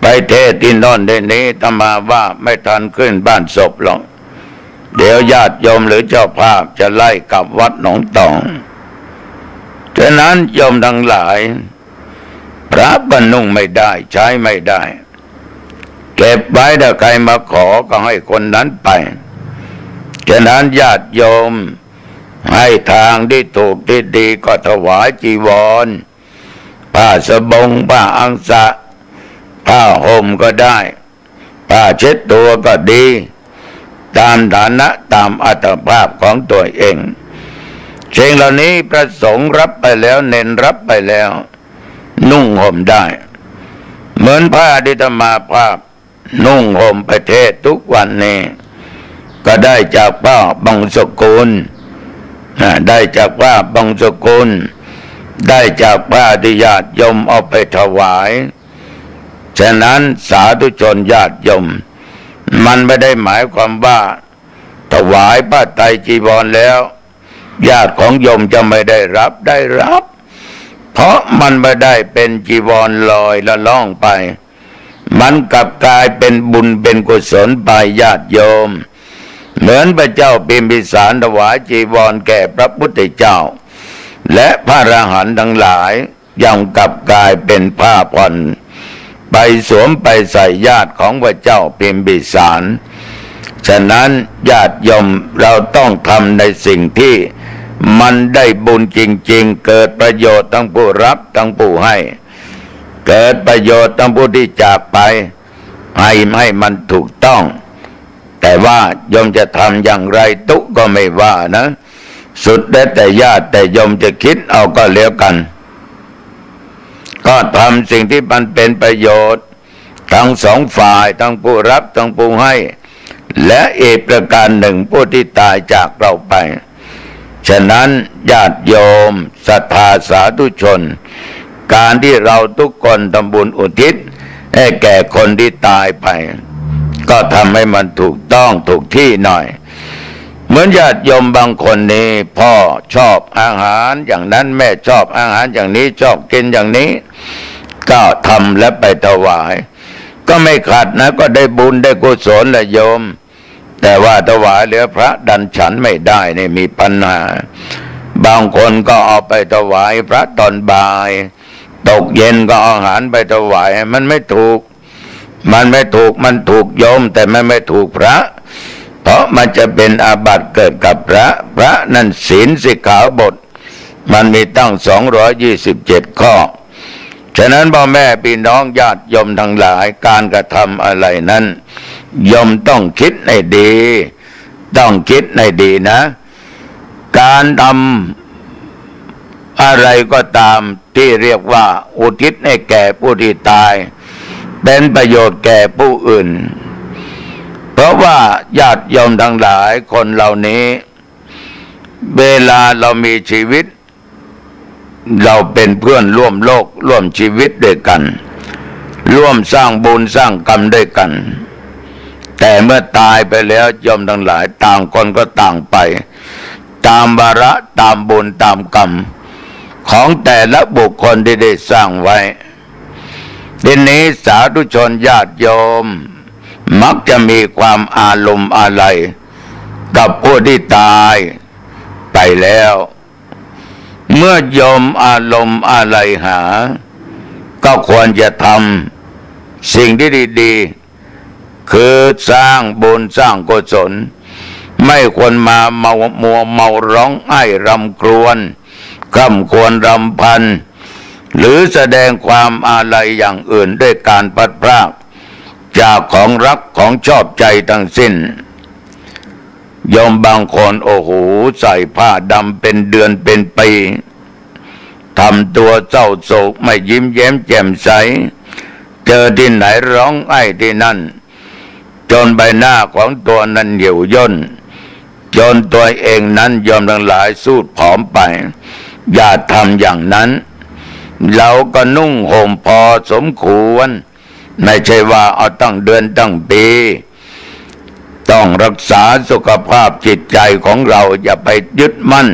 ไปเทศน์ที่โน่นที่นี้ธรรมาว่าไม่ทันขึ้นบ้านศพหรอกเดี๋ยวญาติโยมหรือเจ้าภาพจะไล่กลับวัดหนองตองฉะนั้นโยมทั้งหลายพระก็นุ่งไม่ได้ใช้ไม่ได้เก็บไว้ถ้าใครมาขอก็ให้คนนั้นไปฉะนั้นญาติโยมให้ทางที่ถูกที่ดีก็ถวายจีวรผ้าสบงผ้าอังสะผ้าห่มก็ได้ผ้าเช็ดตัวก็ดีตามฐานะตามอัตภาพของตัวเองสิ่งเหล่านี้พระสงฆ์รับไปแล้วเน้นรับไปแล้วนุ่งห่มได้เหมือนผ้าที่ธรรมาภาพนุ่งห่มประเทศทุกวันนี้ก็ได้จากผ้าบางสกุลได้จากผ้าบางสกุลได้จากผ้าที่ญาติโยมเอาไปถวาย ฉะนั้นสาธุชนญาติโยมมันไม่ได้หมายความว่าถวายผ้าไตรจีวรแล้วญาติของโยมจะไม่ได้รับเพราะมันไม่ได้เป็นจีวรลอยละล่องไปมันกลับกลายเป็นบุญเป็นกุศลไปญาติโยมเหมือนพระเจ้าพิมพิสารถวายจีวรแก่พระพุทธเจ้าและพระอรหันต์ทั้งหลายยังกลับกลายเป็นผ้าผ่อนไปสวมไปใส่ญาติของพระเจ้าพิมพิสารฉะนั้นญาติโยมเราต้องทำในสิ่งที่มันได้บุญจริงๆเกิดประโยชน์ทั้งผู้รับทั้งผู้ให้เกิดประโยชน์ทั้งผู้ที่จากไปให้มันถูกต้องแต่ว่าโยมจะทำอย่างไรตุก็ไม่ว่านะสุดแต่ญาติแต่โยมจะคิดเอาก็แล้วกันก็ทำสิ่งที่มันเป็นประโยชน์ทั้งสองฝ่ายทั้งผู้รับทั้งผู้ให้และอีกประการหนึ่งผู้ที่ตายจากเราไปฉะนั้นญาติโยมศรัทธาสาธุชนการที่เราทุกคนทำบุญอุทิศให้แก่คนที่ตายไปก็ทำให้มันถูกต้องถูกที่หน่อยเหมือนญาติโยมบางคนนี้พ่อชอบอาหารอย่างนั้นแม่ชอบอาหารอย่างนี้ชอบกินอย่างนี้ก็ทำและไปถวายก็ไม่ขาดนะก็ได้บุญได้กุศลแหละโยมแต่ว่าถวายเหลือพระดันฉันไม่ได้นี่มีปัญหาบางคนก็เอาไปถวายพระตอนบ่ายตกเย็นก็เอาอาหารไปถวายมันไม่ถูกมันถูกโยมแต่ไม่ถูกพระเพราะมันจะเป็นอาบัติเกิดกับพระนั่นศีลสิกขาบทมันมีตั้ง227ข้อฉะนั้นพ่อแม่พี่น้องญาติโยมทั้งหลายการกระทำอะไรนั้นโยมต้องคิดให้ดีนะการทำอะไรก็ตามที่เรียกว่าอุทิศให้แก่ผู้ที่ตายเป็นประโยชน์แก่ผู้อื่นเพราะว่าญาติโยมทั้งหลายคนเหล่านี้เวลาเรามีชีวิตเราเป็นเพื่อนร่วมโลกร่วมชีวิตด้วยกันร่วมสร้างบุญสร้างกรรมด้วยกันแต่เมื่อตายไปแล้วโยมทั้งหลายต่างคนก็ต่างไปตามวาระตามบุญตามกรรมของแต่ละบุคคลที่ได้สร้างไว้ทีนี้สาธุชนญาติโยมมักจะมีความอาลัยอะไรกับผู้ที่ตายไปแล้วเมื่อโยมอาลัยอะไรหาก็ควรจะทำสิ่งที่ดีๆคือสร้างบุญสร้างกุศลไม่ควรมามัวเมาร้องไห้รำครวญคร่ำครวญรำพันหรือแสดงความอาลัยอย่างอื่นด้วยการพัดพรากจากของรักของชอบใจทั้งสิ้นโยมบางคนโอ้โหใส่ผ้าดำเป็นเดือนเป็นปีทำตัวเศร้าโศกไม่ยิ้มแย้มแจ่มใสเจอที่ไหนร้องไห้ที่นั่นจนใบหน้าของตัวนั้นเหี่ยวย่นจนตัวเองนั้นยอมทั้งหลายสูดผอมไปอย่าทำอย่างนั้นเราก็นุ่งห่มพอสมควรไม่ใช่ว่าเอาตั้งเดือนตั้งปีต้องรักษาสุขภาพจิตใจของเราอย่าไปยึดมั่น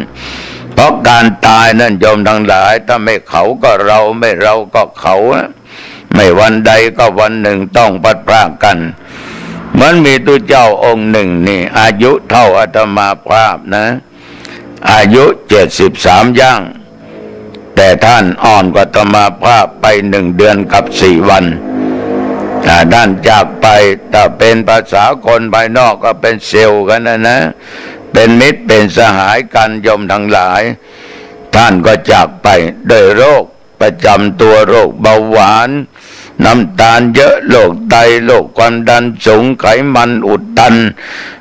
เพราะการตายนั่นโยมทั้งหลายถ้าไม่เขาก็เราไม่เราก็เขาไม่วันใดก็วันหนึ่งต้องพัดพรากกันมันมีตัวเจ้าองค์หนึ่งนี่อายุเท่าอาตมาภาพนะอายุ73ย่างแต่ท่านอ่อนกว่าอาตมาภาพไป1 เดือนกับ4 วันท่านจากไปถ้าเป็นภาษาคนภายนอกก็เป็นเซลล์กันนะเป็นมิตรเป็นสหายกันโยมทั้งหลายท่านก็จากไปด้วยโรคประจำตัวโรคเบาหวานน้ำตาลเยอะโรคไตโรคความดันสูงไขมันอุดตัน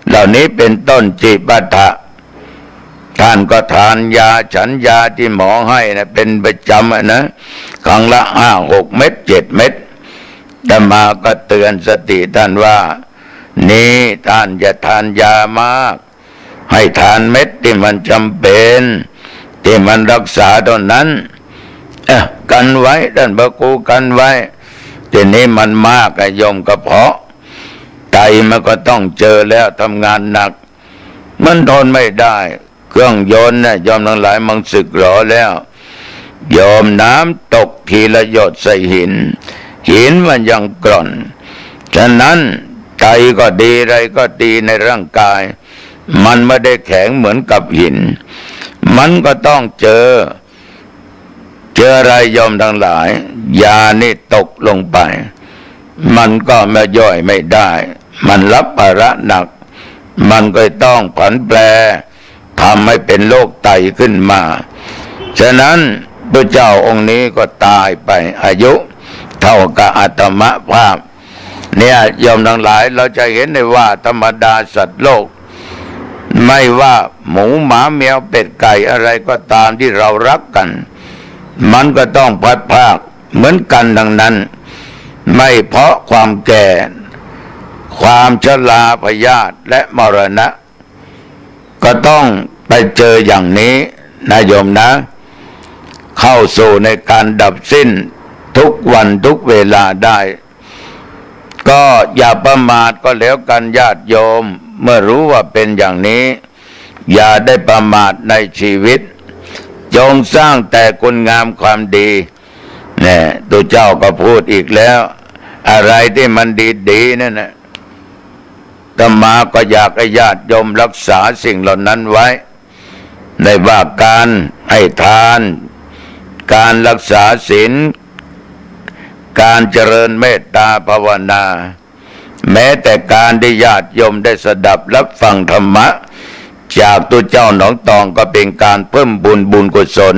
เหล่านี้เป็นต้นจิปาถะท่านก็ทานยาฉันยาที่หมอให้นะเป็นประจำนะครั้งละ5-6 เม็ด7 เม็ดแต่มาก็เตือนสติท่านว่านี่ท่านอย่าทานยามากให้ทานเม็ดที่มันจำเป็นที่มันรักษาตอนนั้นกันไว้ท่านพระครูกันไว้ ทีนี้มันมากไอ้โยมกระเพาะไตมันก็ต้องเจอแล้วทำงานหนักมันทนไม่ได้เครื่องยนต์นะโยมทั้งหลายมันสึกหรอแล้วโยมน้ำตกทีละหยดใส่หินมันยังกร่อนฉะนั้นใจก็ดีอะไรก็ดีในร่างกายมันไม่ได้แข็งเหมือนกับหินมันก็ต้องเจออะไรโยมทั้งหลายยานี่ตกลงไปมันก็ไม่ย่อยไม่ได้มันรับภาระหนักมันก็ต้องผันแปรทำให้เป็นโรคไตขึ้นมาฉะนั้นพระเจ้าองค์นี้ก็ตายไปอายุเท่ากับอาตมภาพเนี่ยโยมทั้งหลายเราจะเห็นได้ว่าธรรมดาสัตว์โลกไม่ว่าหมูหมาแมวเป็ดไก่อะไรก็ตามที่เรารักกันมันก็ต้องพัดพรากเหมือนกันดังนั้นไม่เพราะความแก่ความชราพยาธิและมรณะก็ต้องไปเจออย่างนี้นะโยมนะเข้าสู่ในการดับสิ้นทุกวันทุกเวลาได้ก็อย่าประมาทก็แล้วกันญาติโยมเมื่อรู้ว่าเป็นอย่างนี้อย่าได้ประมาทในชีวิตจงสร้างแต่คุณงามความดีเนี่ยตัวเจ้าก็พูดอีกแล้วอะไรที่มันดีๆนั่นนะธรรมาก็อยากให้ญาติโยมรักษาสิ่งเหล่านั้นไว้ในว่าการให้ทานการรักษาศีลการเจริญเมตตาภาวนาแม้แต่การที่ญาติโยมได้สดับรับฟังธรรมะจากตัวเจ้าหนองตองก็เป็นการเพิ่มบุญกุศล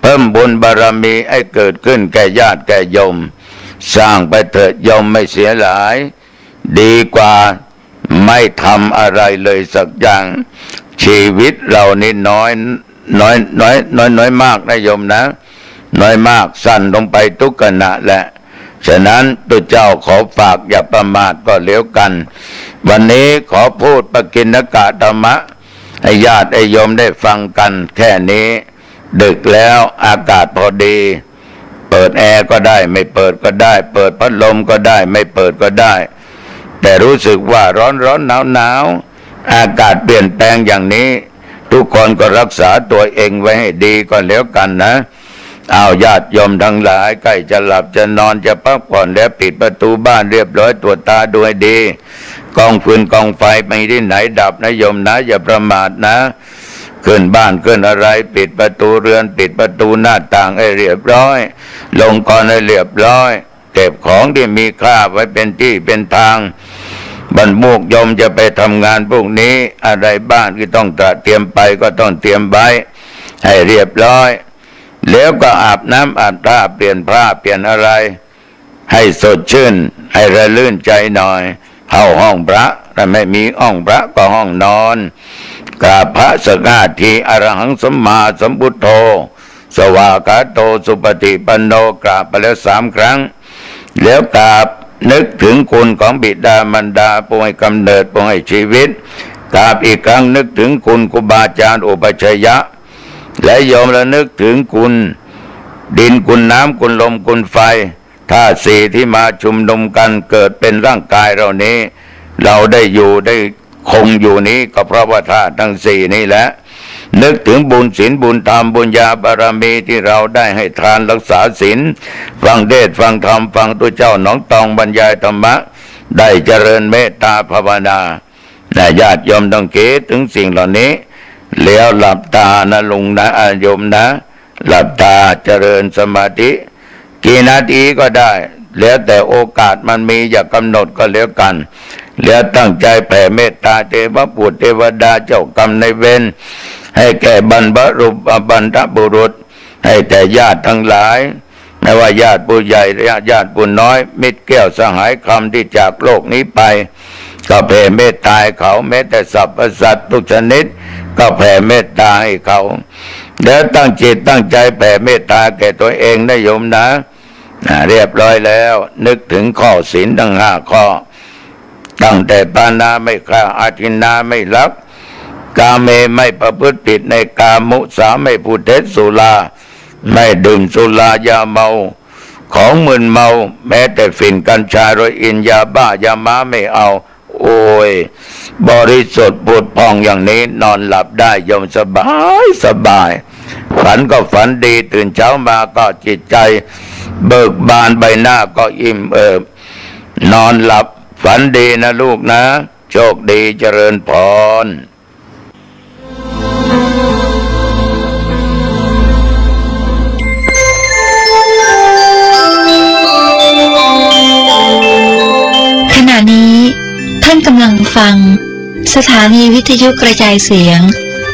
เพิ่มบุญบารมีให้เกิดขึ้นแก่ญาติแก่โยมสร้างไปเถิดโยมไม่เสียหลายดีกว่าไม่ทำอะไรเลยสักอย่างชีวิตเรานี่น้อยมากนะโยมนะน้อยมากสั้นลงไปทุกขณะแหละฉะนั้นตัวเจ้าขอฝากอย่าประมาทก็แล้วกันวันนี้ขอพูดปกิณกะธรรมะให้ญาติโยมได้ฟังกันแค่นี้ดึกแล้วอากาศพอดีเปิดแอร์ก็ได้ไม่เปิดก็ได้เปิดพัดลมก็ได้ไม่เปิดก็ได้แต่รู้สึกว่าร้อนหนาวอากาศเปลี่ยนแปลงอย่างนี้ทุกคนก็รักษาตัวเองไว้ให้ดีก็แล้วกันนะเอาญาติโยมทั้งหลายใกล้จะหลับจะนอนจะพักผ่อนแล้วปิดประตูบ้านเรียบร้อยตรวจตาดูให้ดีกองฟืนกองไฟไม่ที่ไหนดับนะโยมนะอย่าประมาทนะขึ้นบ้านขึ้นอะไรปิดประตูเรือนปิดประตูหน้าต่างให้เรียบร้อยลงกรให้เรียบร้อยเก็บของที่มีค่าไว้เป็นที่เป็นทางบรรมุกโยมจะไปทำงานพวกนี้อะไรบ้านที่ต้องเตรียมไปก็ต้องเตรียมไว้ให้เรียบร้อยแล้วก็อาบน้ำอาบท่าเปลี่ยนผ้าเปลี่ยนอะไรให้สดชื่นให้ระลื่นใจหน่อยเข้าห้องพระถ้าไม่มีห้องพระก็ห้องนอนกราบพระสักห้าทีอรหังสัมมาสัมพุทโธสวากาโตสุปฏิปันโนกราบไปแล้ว3 ครั้งแล้วกราบนึกถึงคุณของบิดามารดาผู้ให้กำเนิดผู้ให้ชีวิตกราบอีกครั้งนึกถึงคุณครูบาอาจารย์อุปัชฌายะและโยมระนึกถึงคุณดินคุณน้ำคุณลมคุณไฟธาตุสี่ที่มาชุมนุมกันเกิดเป็นร่างกายเรานี้เราได้อยู่ได้คงอยู่นี้ก็เพราะว่าธาตุทั้งสี่นี้แหละนึกถึงบุญศีลบุญธรรมบุญญาบารมีที่เราได้ให้ทานรักษาศีลฟังเทศน์ฟังธรรมฟังตัวเจ้าหนองตองบรรยายธรรมะได้เจริญเมตตาภาวนาญาติโยมต้องคิดถึงสิ่งเหล่านี้แล้วหลับตานะลุงนะโยมนะหลับตาเจริญสมาธิกี่นาทีก็ได้แล้วแต่โอกาสมันมีอย่ากำหนดก็แล้วกันแล้วตั้งใจแผ่เมตตาเทวปุตรเทวดาเจ้ากรรมในเวรให้แก่บรรพบุรุษให้แต่ญาติทั้งหลายไม่ว่าญาติผู้ใหญ่หรือญาติผู้น้อยมิตรแก้วสหายคำที่จากโลกนี้ไปก็แผ่เมตตาให้เขาแม้แต่สรรพสัตว์ทุกชนิดก็แผ่เมตตาให้เขาแล้วตั้งจิตตั้งใจแผ่เมตตาแก่ตัวเองนะโยมนะเรียบร้อยแล้วนึกถึงข้อศีลทั้ง5 ข้อตั้งแต่ปานาไม่ฆ่าอาทินนาไม่ลักกาเมไม่ประพฤติผิดในกามุสาไม่พูดเท็จสุราไม่ดื่มสุรายาเมา ของมึนเมาแม้แต่ฝิ่นกัญชาโรยอินยาบ้ายาม้าไม่เอาโอ้ยบริสุทธิ์ผุดพองอย่างนี้นอนหลับได้ยมสบายฝันก็ฝันดีตื่นเช้ามาก็จิตใจเบิกบานใบหน้าก็อิ่มเอิบนอนหลับฝันดีนะลูกนะโชคดีเจริญพรขณะนี้ท่านกำลังฟังสถานีวิทยุกระจายเสียง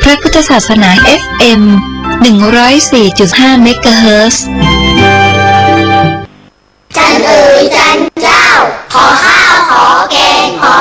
พระพุทธศาสนา FM 104.5 เมกะเฮิรตซ์ จันเอ๋ย